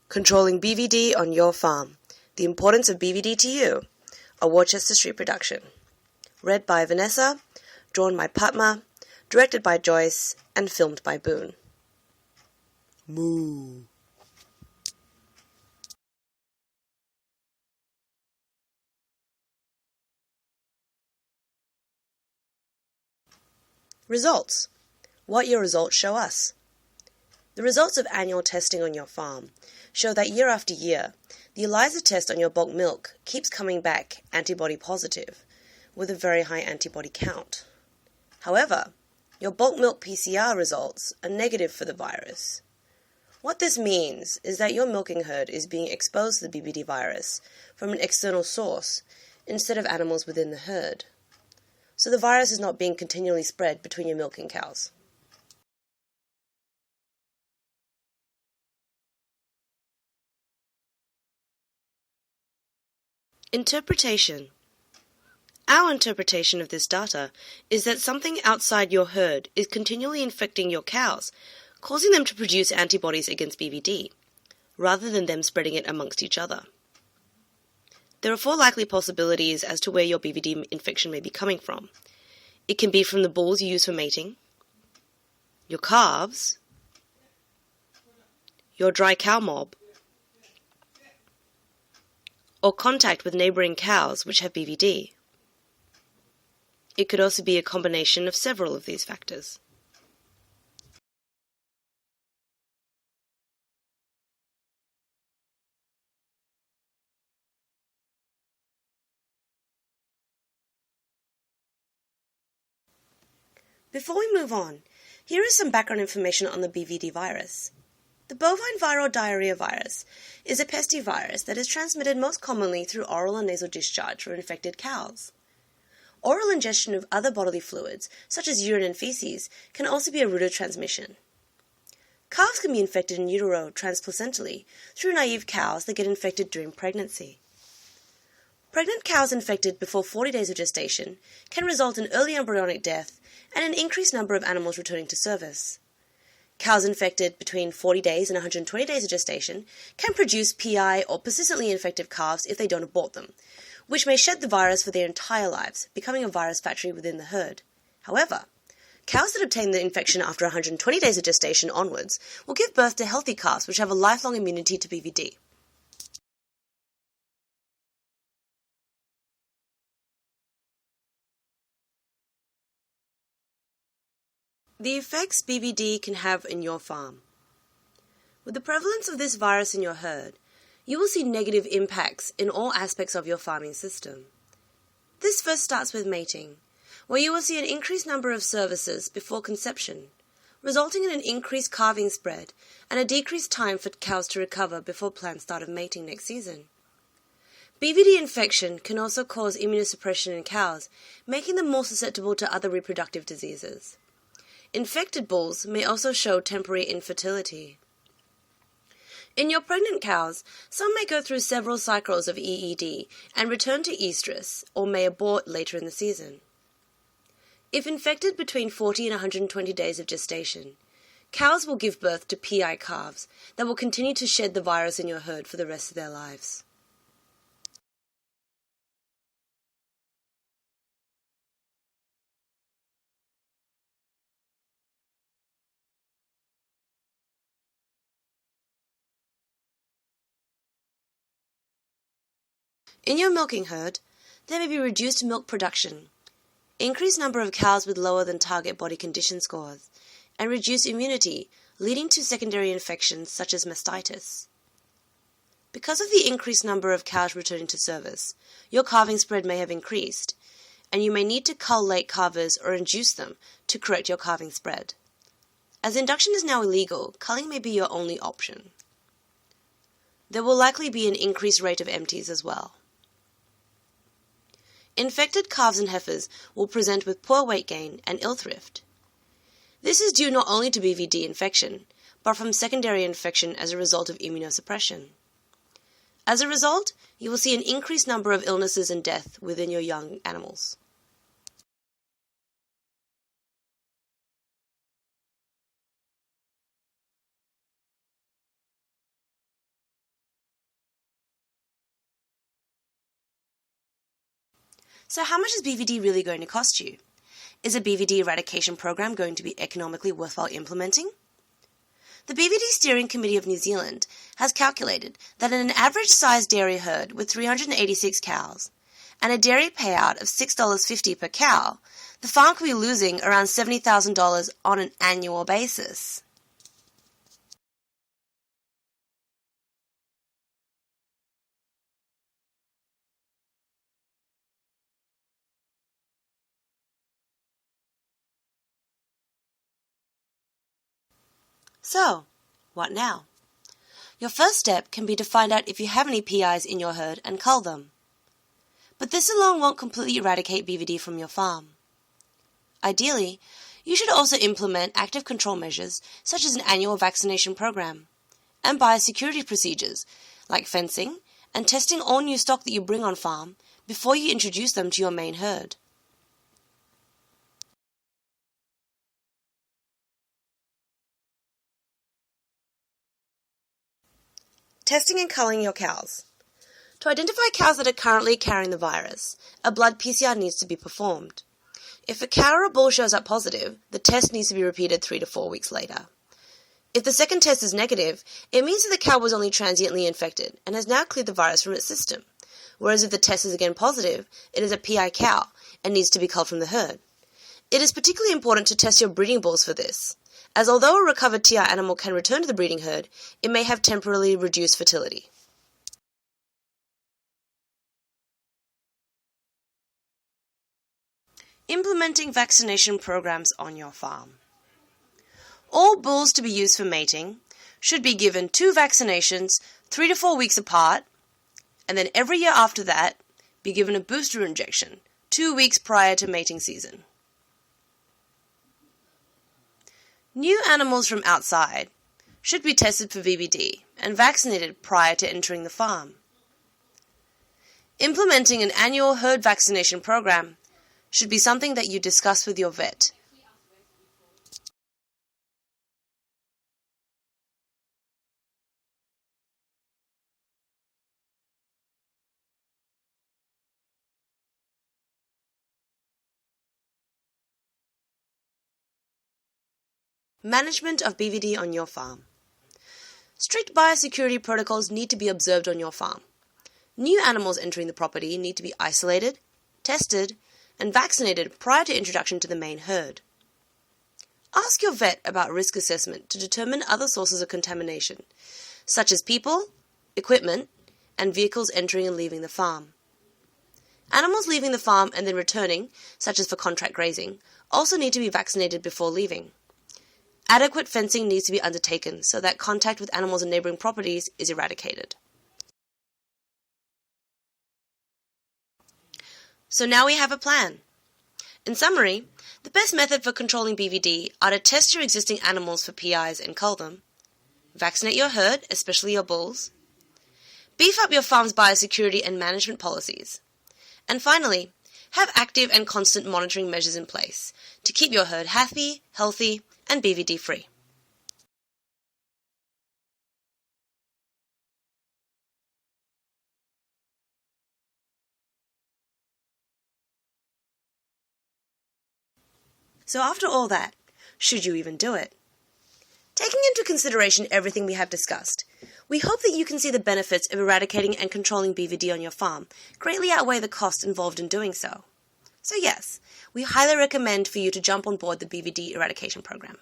Controlling BVD on your farm. The importance of BVD to you. A Worcester Street production. Read by Vanessa, drawn by Pathma, directed by Joyce, and filmed by Boon. Moo. Results. What your results show us. The results of annual testing on your farm show that year after year, the ELISA test on your bulk milk keeps coming back antibody positive, with a very high antibody count. However, your bulk milk PCR results are negative for the virus. What this means is that your milking herd is being exposed to the BVD virus from an external source instead of animals within the herd. So the virus is not being continually spread between your milking cows. Interpretation. Our interpretation of this data is that something outside your herd is continually infecting your cows, causing them to produce antibodies against BVD, rather than them spreading it amongst each other. There are 4 likely possibilities as to where your BVD infection may be coming from. It can be from the bulls you use for mating, your calves, your dry cow mob, or contact with neighbouring cows which have BVD. It could also be a combination of several of these factors. Before we move on, here is some background information on the BVD virus. The bovine viral diarrhea virus is a pestivirus that is transmitted most commonly through oral and nasal discharge from infected cows. Oral ingestion of other bodily fluids, such as urine and feces, can also be a route of transmission. Calves can be infected in utero transplacentally through naive cows that get infected during pregnancy. Pregnant cows infected before 40 days of gestation can result in early embryonic death and an increased number of animals returning to service. Cows infected between 40 days and 120 days of gestation can produce PI or persistently infective calves if they don't abort them, which may shed the virus for their entire lives, becoming a virus factory within the herd. However, cows that obtain the infection after 120 days of gestation onwards will give birth to healthy calves which have a lifelong immunity to BVD. The effects BVD can have in your farm. With the prevalence of this virus in your herd, you will see negative impacts in all aspects of your farming system. This first starts with mating, where you will see an increased number of services before conception, resulting in an increased calving spread and a decreased time for cows to recover before planned start of mating next season. BVD infection can also cause immunosuppression in cows, making them more susceptible to other reproductive diseases. Infected bulls may also show temporary infertility. In your pregnant cows, some may go through several cycles of EED and return to estrus, or may abort later in the season. If infected between 40 and 120 days of gestation, cows will give birth to PI calves that will continue to shed the virus in your herd for the rest of their lives. In your milking herd, there may be reduced milk production, increased number of cows with lower than target body condition scores, and reduced immunity, leading to secondary infections such as mastitis. Because of the increased number of cows returning to service, your calving spread may have increased, and you may need to cull late calvers or induce them to correct your calving spread. As induction is now illegal, culling may be your only option. There will likely be an increased rate of empties as well. Infected calves and heifers will present with poor weight gain and ill thrift. This is due not only to BVD infection, but from secondary infection as a result of immunosuppression. As a result, you will see an increased number of illnesses and death within your young animals. So how much is BVD really going to cost you? Is a BVD eradication program going to be economically worthwhile implementing? The BVD Steering Committee of New Zealand has calculated that in an average-sized dairy herd with 386 cows and a dairy payout of $6.50 per cow, the farm could be losing around $70,000 on an annual basis. So, what now? Your first step can be to find out if you have any PIs in your herd and cull them. But this alone won't completely eradicate BVD from your farm. Ideally, you should also implement active control measures such as an annual vaccination program and biosecurity procedures like fencing and testing all new stock that you bring on farm before you introduce them to your main herd. Testing and culling your cows. To identify cows that are currently carrying the virus, a blood PCR needs to be performed. If a cow or a bull shows up positive, the test needs to be repeated 3 to 4 weeks later. If the second test is negative, it means that the cow was only transiently infected and has now cleared the virus from its system. Whereas if the test is again positive, it is a PI cow and needs to be culled from the herd. It is particularly important to test your breeding bulls for this, as although a recovered TI animal can return to the breeding herd, it may have temporarily reduced fertility. Implementing vaccination programs on your farm. All bulls to be used for mating should be given 2 vaccinations 3 to 4 weeks apart, and then every year after that be given a booster injection 2 weeks prior to mating season. New animals from outside should be tested for BVD and vaccinated prior to entering the farm. Implementing an annual herd vaccination program should be something that you discuss with your vet. Management of BVD on your farm. Strict biosecurity protocols need to be observed on your farm. New animals entering the property need to be isolated, tested, and vaccinated prior to introduction to the main herd. Ask your vet about risk assessment to determine other sources of contamination, such as people, equipment, and vehicles entering and leaving the farm. Animals leaving the farm and then returning, such as for contract grazing, also need to be vaccinated before leaving. Adequate fencing needs to be undertaken so that contact with animals in neighboring properties is eradicated. So now we have a plan. In summary, the best method for controlling BVD are to test your existing animals for PIs and cull them, vaccinate your herd, especially your bulls, beef up your farm's biosecurity and management policies, and finally, have active and constant monitoring measures in place to keep your herd happy, healthy, and BVD free. So after all that, should you even do it? Taking into consideration everything we have discussed, we hope that you can see the benefits of eradicating and controlling BVD on your farm greatly outweigh the costs involved in doing so. So yes, we highly recommend for you to jump on board the BVD eradication program.